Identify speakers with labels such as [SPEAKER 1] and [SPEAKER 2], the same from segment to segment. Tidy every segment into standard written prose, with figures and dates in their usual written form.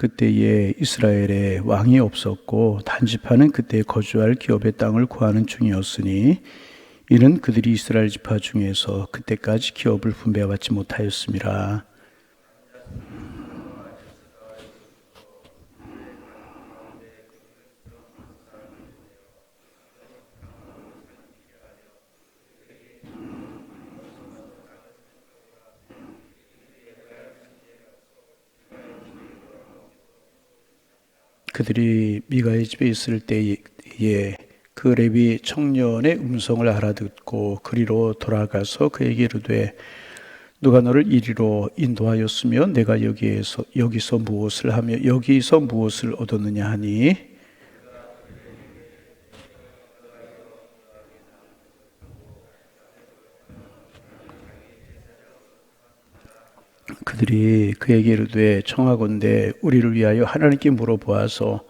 [SPEAKER 1] 그때에 이스라엘에 왕이 없었고 단지파는 그때 거주할 기업의 땅을 구하는 중이었으니 이는 그들이 이스라엘 지파 중에서 그때까지 기업을 분배받지 못하였음이라. 그들이 미가의 집에 있을 때에 그 레위 청년의 음성을 알아듣고 그리로 돌아가서 그에게 이르되 누가 너를 이리로 인도하였으며 내가 여기서 무엇을 하며 여기서 무엇을 얻었느냐 하니 그들이 그에게 이르되 청하건대 우리를 위하여 하나님께 물어보아서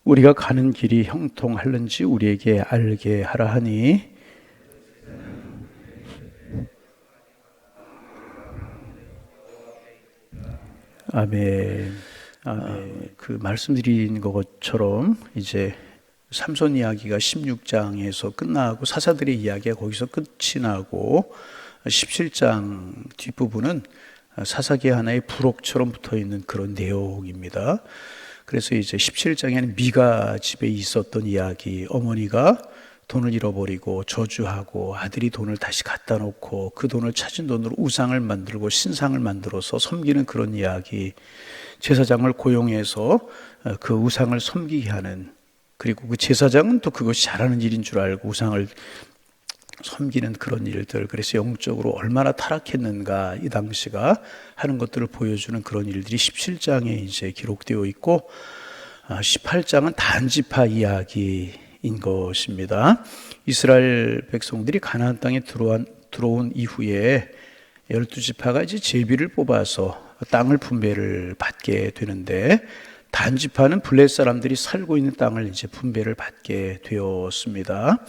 [SPEAKER 1] 우리가 가는 길이 형통할는지 우리에게 알게 하라 하니 아멘. 그 말씀드린 것처럼 이제 삼손 이야기가 16장에서 끝나고 사사들의 이야기가 거기서 끝이 나고 17장 뒷부분은 사사기 하나의 부록처럼 붙어있는 그런 내용입니다. 그래서 이제 17장에는 미가 집에 있었던 이야기, 어머니가 돈을 잃어버리고 저주하고 아들이 돈을 다시 갖다 놓고 그 돈을 찾은 돈으로 우상을 만들고 신상을 만들어서 섬기는 그런 이야기, 제사장을 고용해서 그 우상을 섬기게 하는, 그리고 그 제사장은 또 그것이 잘하는 일인 줄 알고 우상을 섬기는 그런 일들, 그래서 영적으로 얼마나 타락했는가 이 당시가 하는 것들을 보여주는 그런 일들이 17장에 이제 기록되어 있고 18장은 단지파 이야기인 것입니다. 이스라엘 백성들이 가나안 땅에 들어온 이후에 12지파가 이제 제비를 뽑아서 땅을 분배를 받게 되는데 단지파는 블레 사람들이 살고 있는 땅을 이제 분배를 받게 되었습니다.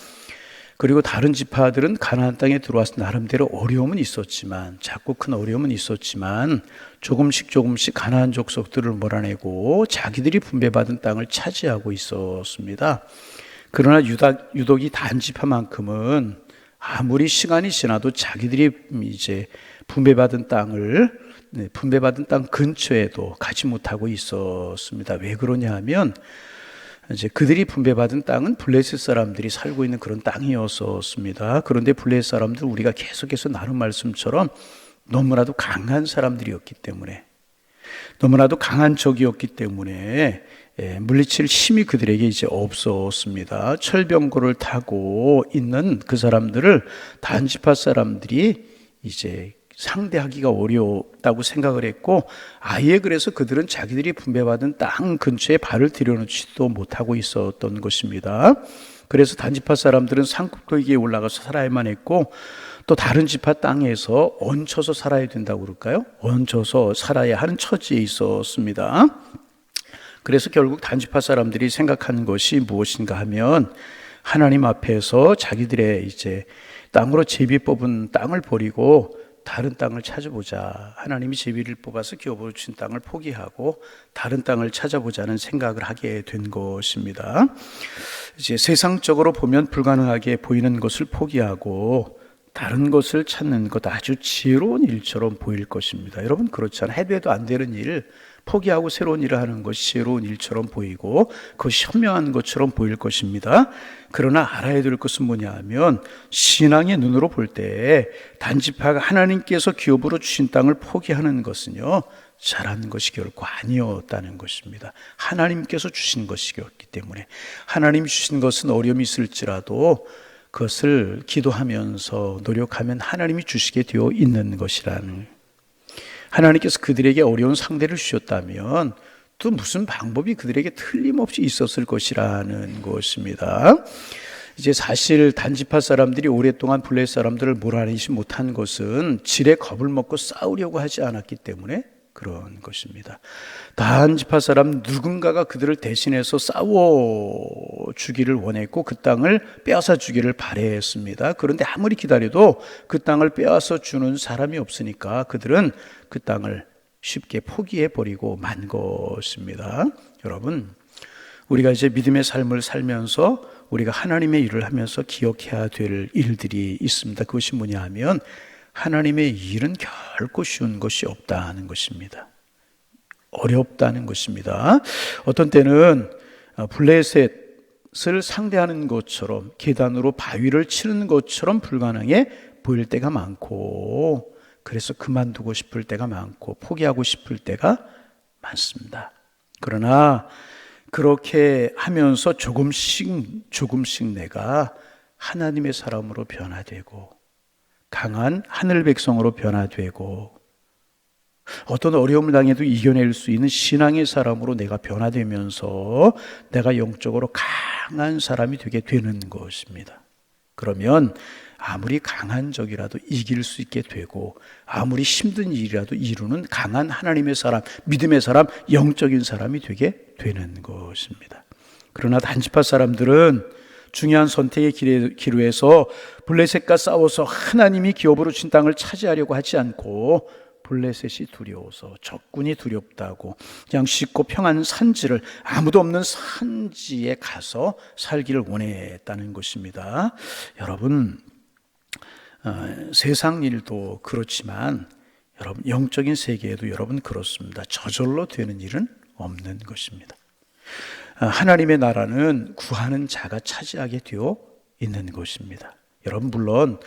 [SPEAKER 1] 그리고 다른 지파들은 가나안 땅에 들어와서 나름대로 어려움은 있었지만, 작고 큰 어려움은 있었지만 조금씩 가나안 족속들을 몰아내고 자기들이 분배받은 땅을 차지하고 있었습니다. 그러나 유독 이 단지파만큼은 아무리 시간이 지나도 자기들이 이제 분배받은 땅 근처에도 가지 못하고 있었습니다. 왜 그러냐 하면 이제 그들이 분배받은 땅은 블레셋 사람들이 살고 있는 그런 땅이었습니다. 그런데 블레셋 사람들 우리가 계속해서 나눈 말씀처럼 너무나도 강한 사람들이었기 때문에, 너무나도 강한 적이었기 때문에 물리칠 힘이 그들에게 이제 없었습니다. 철병거를 타고 있는 그 사람들을 단지파 사람들이 이제 상대하기가 어렵다고 생각을 했고, 아예 그래서 그들은 자기들이 분배받은 땅 근처에 발을 들여놓지도 못하고 있었던 것입니다. 그래서 단지파 사람들은 산꼭대기에 올라가서 살아야만 했고, 또 다른 지파 땅에서 얹혀서 살아야 된다고 그럴까요? 얹혀서 살아야 하는 처지에 있었습니다. 그래서 결국 단지파 사람들이 생각하는 것이 무엇인가 하면 하나님 앞에서 자기들의 이제 땅으로 제비 뽑은 땅을 버리고 다른 땅을 찾아보자. 하나님이 제비를 뽑아서 기업으로 주신 땅을 포기하고 다른 땅을 찾아보자는 생각을 하게 된 것입니다. 이제 세상적으로 보면 불가능하게 보이는 것을 포기하고 다른 것을 찾는 것, 아주 지혜로운 일처럼 보일 것입니다. 여러분 그렇잖아요. 해도 안 되는 일 포기하고 새로운 일을 하는 것이 지혜로운 일처럼 보이고 그것이 현명한 것처럼 보일 것입니다. 그러나 알아야 될 것은 뭐냐 하면 신앙의 눈으로 볼 때 단지파가 하나님께서 기업으로 주신 땅을 포기하는 것은요, 잘하는 것이 결코 아니었다는 것입니다. 하나님께서 주신 것이었기 때문에, 하나님 주신 것은 어려움이 있을지라도 그것을 기도하면서 노력하면 하나님이 주시게 되어 있는 것이라는, 하나님께서 그들에게 어려운 상대를 주셨다면 또 무슨 방법이 그들에게 틀림없이 있었을 것이라는 것입니다. 이제 사실 단지파 사람들이 오랫동안 블레셋 사람들을 몰아내지 못한 것은 질에 겁을 먹고 싸우려고 하지 않았기 때문에 그런 것입니다. 단지파 사람 누군가가 그들을 대신해서 싸워주기를 원했고 그 땅을 빼앗아 주기를 바랬습니다. 그런데 아무리 기다려도 그 땅을 빼앗아 주는 사람이 없으니까 그들은 그 땅을 쉽게 포기해버리고 만 것입니다. 여러분, 우리가 이제 믿음의 삶을 살면서 우리가 하나님의 일을 하면서 기억해야 될 일들이 있습니다. 그것이 뭐냐 하면 하나님의 일은 결코 쉬운 것이 없다는 것입니다. 어렵다는 것입니다. 어떤 때는 블레셋을 상대하는 것처럼 계단으로 바위를 치는 것처럼 불가능해 보일 때가 많고 그래서 그만두고 싶을 때가 많고 포기하고 싶을 때가 많습니다. 그러나 그렇게 하면서 조금씩 내가 하나님의 사람으로 변화되고 강한 하늘 백성으로 변화되고 어떤 어려움을 당해도 이겨낼 수 있는 신앙의 사람으로 내가 변화되면서 내가 영적으로 강한 사람이 되게 되는 것입니다. 그러면 아무리 강한 적이라도 이길 수 있게 되고 아무리 힘든 일이라도 이루는 강한 하나님의 사람, 믿음의 사람, 영적인 사람이 되게 되는 것입니다. 그러나 단지파 사람들은 중요한 선택의 기로에서 블레셋과 싸워서 하나님이 기업으로 준 땅을 차지하려고 하지 않고 블레셋이 두려워서 적군이 두렵다고 그냥 쉽고 평안한 산지를 아무도 없는 산지에 가서 살기를 원했다는 것입니다. 여러분, 세상 일도 그렇지만 여러분 영적인 세계에도 여러분 그렇습니다. 저절로 되는 일은 없는 것입니다. 하나님의 나라는 구하는 자가 차지하게 되어 있는 것입니다. 여러분 물론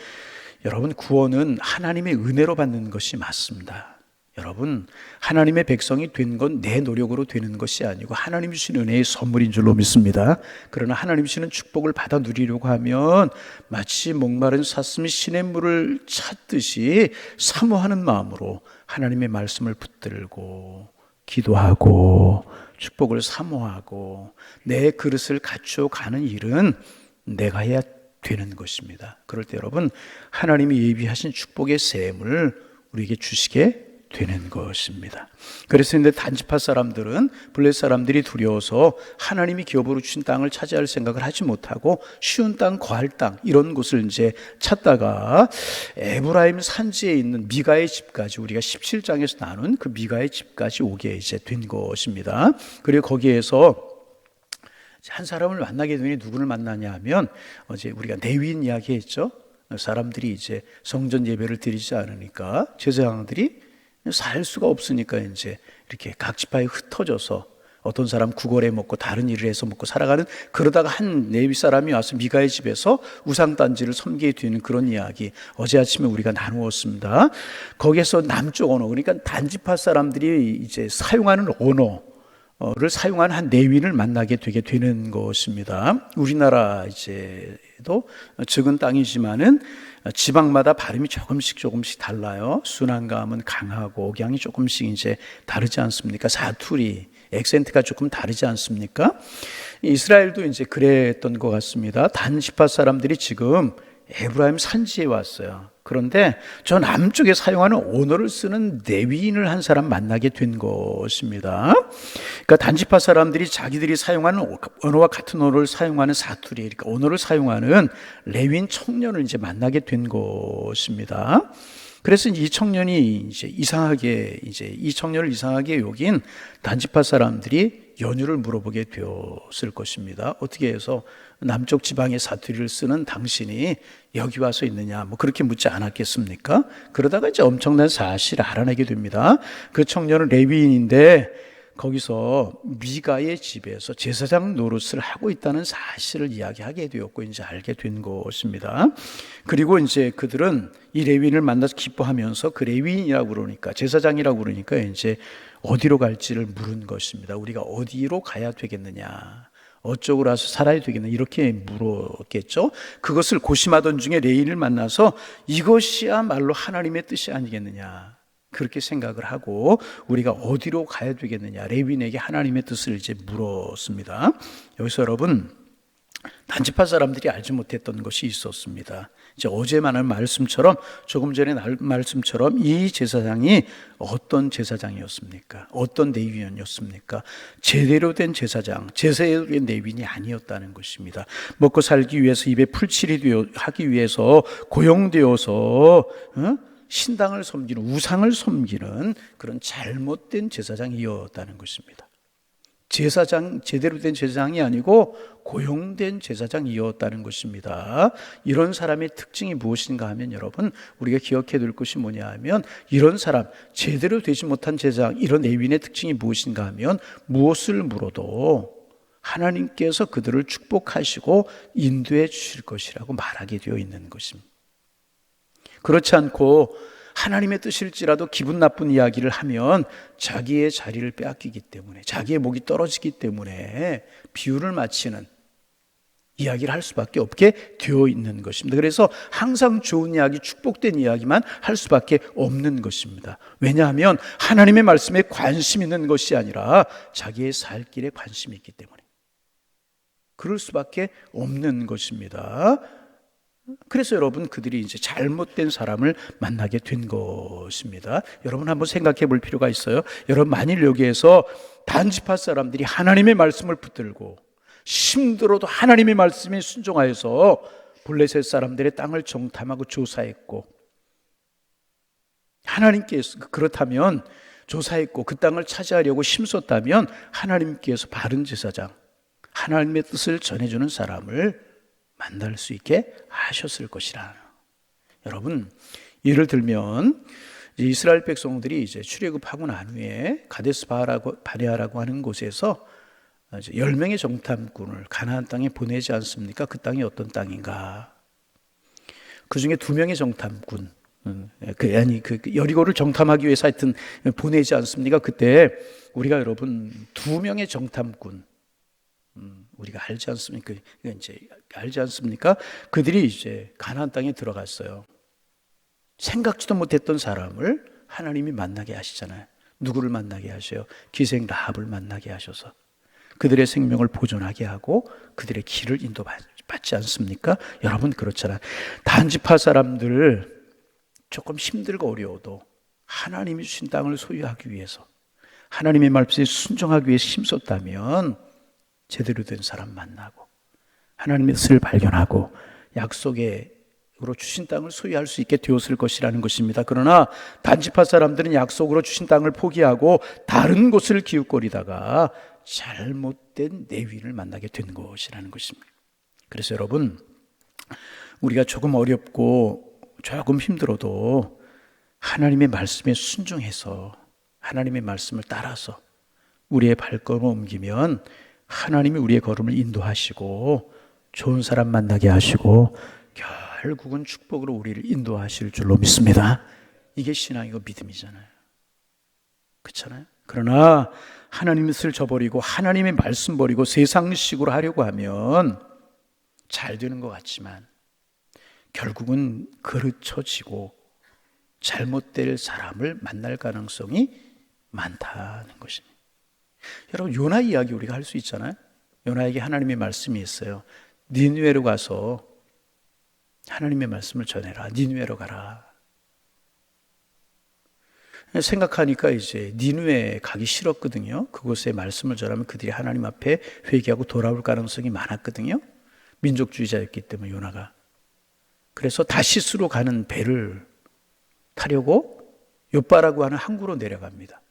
[SPEAKER 1] 여러분 구원은 하나님의 은혜로 받는 것이 맞습니다. 여러분 하나님의 백성이 된 건 내 노력으로 되는 것이 아니고 하나님이 주신 은혜의 선물인 줄로 믿습니다. 그러나 하나님이 주시는 축복을 받아 누리려고 하면 마치 목마른 사슴이 시냇물을 찾듯이 사모하는 마음으로 하나님의 말씀을 붙들고 기도하고 축복을 사모하고 내 그릇을 갖추어 가는 일은 내가 해야 되는 것입니다. 그럴 때 여러분 하나님이 예비하신 축복의 샘을 우리에게 주시게 되는 것입니다. 그래서 근데 단지파 사람들은 블레셋 사람들이 두려워서 하나님이 기업으로 주신 땅을 차지할 생각을 하지 못하고 쉬운 땅, 거할 땅 이런 곳을 이제 찾다가 에브라임 산지에 있는 미가의 집까지 우리가 17장에서 나눈 그 미가의 집까지 오게 이제 된 것입니다. 그리고 거기에서 한 사람을 만나게 되니 누구를 만나냐 하면 어제 우리가 레위인 이야기했죠. 사람들이 이제 성전 예배를 드리지 않으니까 제사장들이 살 수가 없으니까 이제 이렇게 각 지파에 흩어져서 어떤 사람 구걸해 먹고 다른 일을 해서 먹고 살아가는 그러다가 한 레위 사람이 와서 미가의 집에서 우상단지를 섬기게 되는 그런 이야기 어제 아침에 우리가 나누었습니다. 거기에서 남쪽 언어 그러니까 단지파 사람들이 이제 사용하는 언어를 사용한 한 레위인을 만나게 되게 되는 것입니다. 우리나라 이제도 적은 땅이지만은 지방마다 발음이 조금씩 달라요. 순환감은 강하고 억양이 조금씩 이제 다르지 않습니까? 사투리, 액센트가 조금 다르지 않습니까? 이스라엘도 이제 그랬던 것 같습니다. 단지파 사람들이 지금 에브라임 산지에 왔어요. 그런데 저 남쪽에 사용하는 언어를 쓰는 레위인을 한 사람 만나게 된 것입니다. 그러니까 단지파 사람들이 자기들이 사용하는 언어와 같은 언어를 사용하는 사투리, 그러니까 언어를 사용하는 레위인 청년을 이제 만나게 된 것입니다. 그래서 이 청년이 이 청년을 이상하게 여긴 단지파 사람들이 연유를 물어보게 되었을 것입니다. 어떻게 해서 남쪽 지방의 사투리를 쓰는 당신이 여기 와서 있느냐, 뭐 그렇게 묻지 않았겠습니까? 그러다가 이제 엄청난 사실을 알아내게 됩니다. 그 청년은 레위인인데 거기서 미가의 집에서 제사장 노릇을 하고 있다는 사실을 이야기하게 되었고 이제 알게 된 것입니다. 그리고 이제 그들은 이 레위인을 만나서 기뻐하면서 그 레위인이라고 그러니까 제사장이라고 그러니까 이제 어디로 갈지를 물은 것입니다. 우리가 어디로 가야 되겠느냐, 어쪽으로 와서 살아야 되겠느냐 이렇게 물었겠죠. 그것을 고심하던 중에 레위인을 만나서 이것이야말로 하나님의 뜻이 아니겠느냐 그렇게 생각을 하고 우리가 어디로 가야 되겠느냐 레위인에게 하나님의 뜻을 이제 물었습니다. 여기서 여러분 단지파 사람들이 알지 못했던 것이 있었습니다. 이제 어제 말한 말씀처럼 조금 전에 말씀처럼 이 제사장이 어떤 제사장이었습니까? 어떤 레위인이었습니까? 제대로 된 제사장, 제대로 된 레위인이 아니었다는 것입니다. 먹고 살기 위해서 입에 풀칠이 하기 위해서 고용되어서 신당을 섬기는, 우상을 섬기는 그런 잘못된 제사장이었다는 것입니다. 제사장, 제대로 된 제사장이 아니고 고용된 제사장이었다는 것입니다. 이런 사람의 특징이 무엇인가 하면 여러분, 우리가 기억해야 될 것이 뭐냐 하면, 이런 사람, 제대로 되지 못한 제사장, 이런 레위인의 특징이 무엇인가 하면, 무엇을 물어도 하나님께서 그들을 축복하시고 인도해 주실 것이라고 말하게 되어 있는 것입니다. 그렇지 않고 하나님의 뜻일지라도 기분 나쁜 이야기를 하면 자기의 자리를 빼앗기기 때문에, 자기의 목이 떨어지기 때문에 비유를 마치는 이야기를 할 수밖에 없게 되어 있는 것입니다. 그래서 항상 좋은 이야기, 축복된 이야기만 할 수밖에 없는 것입니다. 왜냐하면 하나님의 말씀에 관심 있는 것이 아니라 자기의 살 길에 관심이 있기 때문에 그럴 수밖에 없는 것입니다. 그래서 여러분, 그들이 이제 잘못된 사람을 만나게 된 것입니다. 여러분 한번 생각해 볼 필요가 있어요. 여러분, 만일 여기에서 단지파 사람들이 하나님의 말씀을 붙들고 힘들어도 하나님의 말씀에 순종하여서 블레셋 사람들의 땅을 정탐하고 조사했고, 하나님께서 그렇다면 조사했고 그 땅을 차지하려고 힘썼다면 하나님께서 바른 제사장, 하나님의 뜻을 전해주는 사람을 만날 수 있게 하셨을 것이라. 여러분, 예를 들면 이스라엘 백성들이 이제 출애굽하고 난 후에 가데스 바네아라고 하는 곳에서 10명의 정탐꾼을 가나안 땅에 보내지 않습니까? 그 땅이 어떤 땅인가? 그 중에 2명의 정탐꾼, 여리고를 정탐하기 위해서 하여튼 보내지 않습니까? 그때 우리가 여러분 2명의 정탐꾼, 우리가 알지 않습니까? 이제 알지 않습니까? 그들이 이제 가나안 땅에 들어갔어요. 생각지도 못했던 사람을 하나님이 만나게 하시잖아요. 누구를 만나게 하셔요? 기생 라합을 만나게 하셔서 그들의 생명을 보존하게 하고 그들의 길을 인도받지 않습니까? 여러분, 그렇잖아요. 단지파 사람들 조금 힘들고 어려워도 하나님이 주신 땅을 소유하기 위해서, 하나님의 말씀에 순종하기 위해서 힘썼다면 제대로 된 사람 만나고 하나님의 뜻을 발견하고 약속으로 주신 땅을 소유할 수 있게 되었을 것이라는 것입니다. 그러나 단지파 사람들은 약속으로 주신 땅을 포기하고 다른 곳을 기웃거리다가 잘못된 내위를 만나게 된 것이라는 것입니다. 그래서 여러분, 우리가 조금 어렵고 조금 힘들어도 하나님의 말씀에 순종해서 하나님의 말씀을 따라서 우리의 발걸음을 옮기면 하나님이 우리의 걸음을 인도하시고 좋은 사람 만나게 하시고 결국은 축복으로 우리를 인도하실 줄로 믿습니다. 이게 신앙이고 믿음이잖아요. 그렇잖아요. 그러나 하나님의 뜻을 저버리고 하나님의 말씀 버리고 세상식으로 하려고 하면 잘 되는 것 같지만 결국은 그르쳐지고 잘못될 사람을 만날 가능성이 많다는 것입니다. 여러분, 요나 이야기 우리가 할 수 있잖아요. 요나에게 하나님의 말씀이 있어요. 니느웨로 가서 하나님의 말씀을 전해라. 니느웨로 가라. 생각하니까 이제 니느웨 가기 싫었거든요. 그곳에 말씀을 전하면 그들이 하나님 앞에 회개하고 돌아올 가능성이 많았거든요. 민족주의자였기 때문에 요나가. 그래서 다시스로 가는 배를 타려고 욥바라고 하는 항구로 내려갑니다.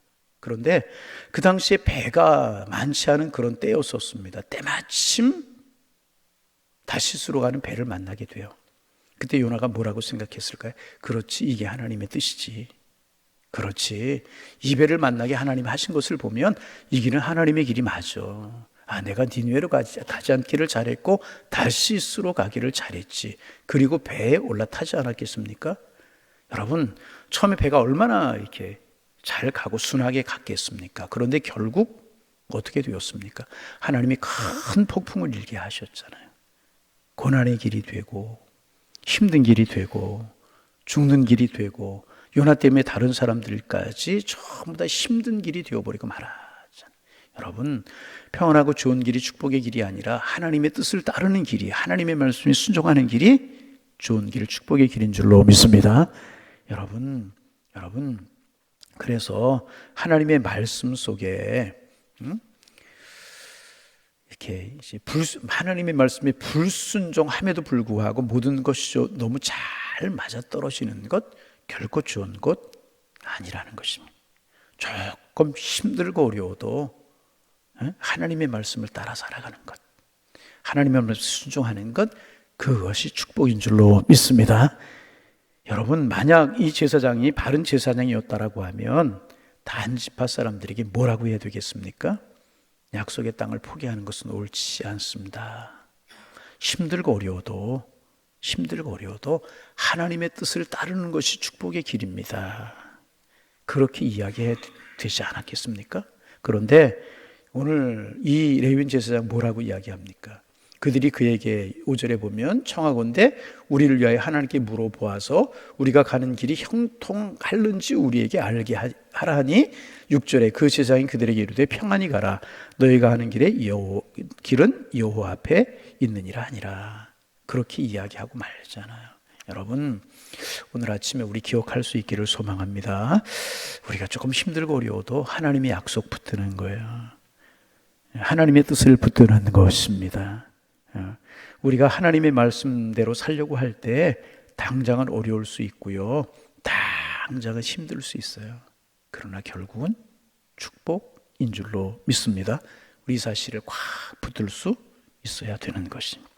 [SPEAKER 1] 그런데 그 당시에 배가 많지 않은 그런 때였었습니다. 때마침 다시스로 가는 배를 만나게 돼요. 그때 요나가 뭐라고 생각했을까요? 그렇지, 이게 하나님의 뜻이지. 그렇지, 이 배를 만나게 하나님이 하신 것을 보면 이 길은 하나님의 길이 맞아. 내가 니느웨로 가지 않기를 잘했고 다시스로 가기를 잘했지. 그리고 배에 올라타지 않았겠습니까? 여러분, 처음에 배가 얼마나 이렇게 잘 가고 순하게 갔겠습니까? 그런데 결국 어떻게 되었습니까? 하나님이 큰 폭풍을 일게 하셨잖아요. 고난의 길이 되고 힘든 길이 되고 죽는 길이 되고 요나 때문에 다른 사람들까지 전부 다 힘든 길이 되어버리고 말하잖아요. 여러분, 평안하고 좋은 길이 축복의 길이 아니라 하나님의 뜻을 따르는 길이, 하나님의 말씀에 순종하는 길이 좋은 길, 축복의 길인 줄로 믿습니다. 여러분, 그래서 하나님의 말씀 속에 이렇게 이제 하나님의 말씀에 불순종함에도 불구하고 모든 것이 너무 잘 맞아떨어지는 것, 결코 좋은 것 아니라는 것입니다. 조금 힘들고 어려워도 하나님의 말씀을 따라 살아가는 것, 하나님의 말씀을 순종하는 것, 그것이 축복인 줄로 믿습니다. 여러분, 만약 이 제사장이 바른 제사장이었다라고 하면 단지파 사람들에게 뭐라고 해야 되겠습니까? 약속의 땅을 포기하는 것은 옳지 않습니다. 힘들고 어려워도 하나님의 뜻을 따르는 것이 축복의 길입니다. 그렇게 이야기해야 되지 않았겠습니까? 그런데 오늘 이 레위인 제사장 뭐라고 이야기합니까? 그들이 그에게 5절에 보면 청하건대 우리를 위하여 하나님께 물어보아서 우리가 가는 길이 형통할는지 우리에게 알게 하라 하니 6절에 그 제사장이 그들에게 이르되 평안히 가라 너희가 하는 길은 여호와 앞에 있느니라 하니라. 그렇게 이야기하고 말잖아요. 여러분, 오늘 아침에 우리 기억할 수 있기를 소망합니다. 우리가 조금 힘들고 어려워도 하나님의 약속 붙드는 거예요. 하나님의 뜻을 붙드는 것입니다. 우리가 하나님의 말씀대로 살려고 할 때 당장은 어려울 수 있고요, 당장은 힘들 수 있어요. 그러나 결국은 축복인 줄로 믿습니다. 우리 사실을 꽉 붙들 수 있어야 되는 것입니다.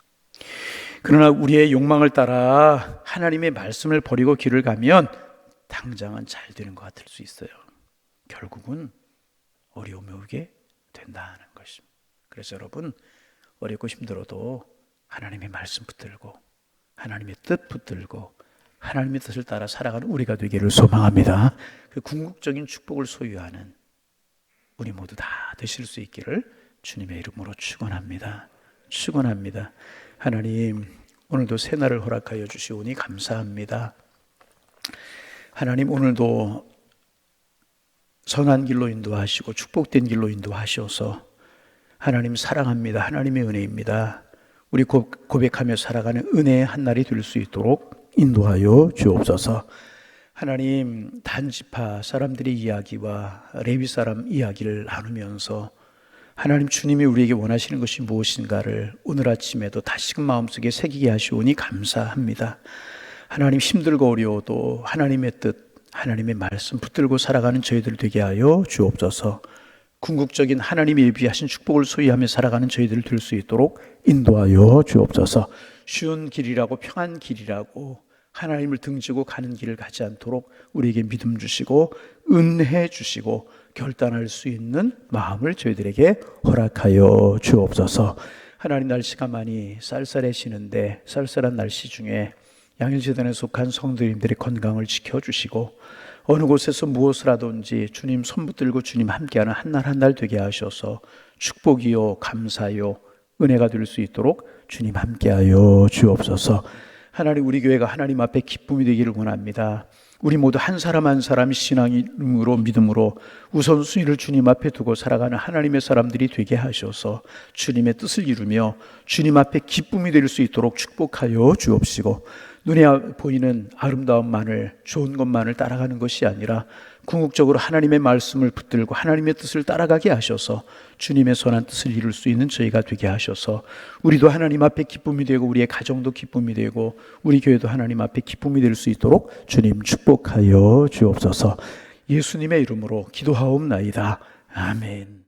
[SPEAKER 1] 그러나 우리의 욕망을 따라 하나님의 말씀을 버리고 길을 가면 당장은 잘 되는 것 같을 수 있어요. 결국은 어려움에 오게 된다는 것입니다. 그래서 여러분, 어렵고 힘들어도 하나님의 말씀 붙들고 하나님의 뜻 붙들고 하나님의 뜻을 따라 살아가는 우리가 되기를 소망합니다. 그 궁극적인 축복을 소유하는 우리 모두 다 되실 수 있기를 주님의 이름으로 축원합니다. 하나님, 오늘도 새날을 허락하여 주시오니 감사합니다. 하나님, 오늘도 선한 길로 인도하시고 축복된 길로 인도하셔서 하나님 사랑합니다. 하나님의 은혜입니다. 우리 고백하며 살아가는 은혜의 한날이 될 수 있도록 인도하여 주옵소서. 하나님, 단지파 사람들의 이야기와 레위 사람 이야기를 나누면서 하나님 주님이 우리에게 원하시는 것이 무엇인가를 오늘 아침에도 다시금 마음속에 새기게 하시오니 감사합니다. 하나님, 힘들고 어려워도 하나님의 뜻, 하나님의 말씀 붙들고 살아가는 저희들 되게 하여 주옵소서. 궁극적인 하나님이 예비하신 축복을 소유하며 살아가는 저희들 될 수 있도록 인도하여 주옵소서. 쉬운 길이라고 평안 길이라고 하나님을 등지고 가는 길을 가지 않도록 우리에게 믿음 주시고 은혜 주시고 결단할 수 있는 마음을 저희들에게 허락하여 주옵소서. 하나님, 날씨가 많이 쌀쌀해지는데 쌀쌀한 날씨 중에 양일재단에 속한 성도님들의 건강을 지켜주시고 어느 곳에서 무엇을 하든지 주님 손 붙들고 주님 함께하는 한 날 한 날 되게 하셔서 축복이요 감사요 은혜가 될 수 있도록 주님 함께하여 주옵소서. 하나님, 우리 교회가 하나님 앞에 기쁨이 되기를 원합니다. 우리 모두 한 사람 한 사람이 신앙으로 믿음으로 우선순위를 주님 앞에 두고 살아가는 하나님의 사람들이 되게 하셔서 주님의 뜻을 이루며 주님 앞에 기쁨이 될 수 있도록 축복하여 주옵시고, 눈에 보이는 아름다움만을, 좋은 것만을 따라가는 것이 아니라 궁극적으로 하나님의 말씀을 붙들고 하나님의 뜻을 따라가게 하셔서 주님의 선한 뜻을 이룰 수 있는 저희가 되게 하셔서 우리도 하나님 앞에 기쁨이 되고 우리의 가정도 기쁨이 되고 우리 교회도 하나님 앞에 기쁨이 될 수 있도록 주님 축복하여 주옵소서. 예수님의 이름으로 기도하옵나이다. 아멘.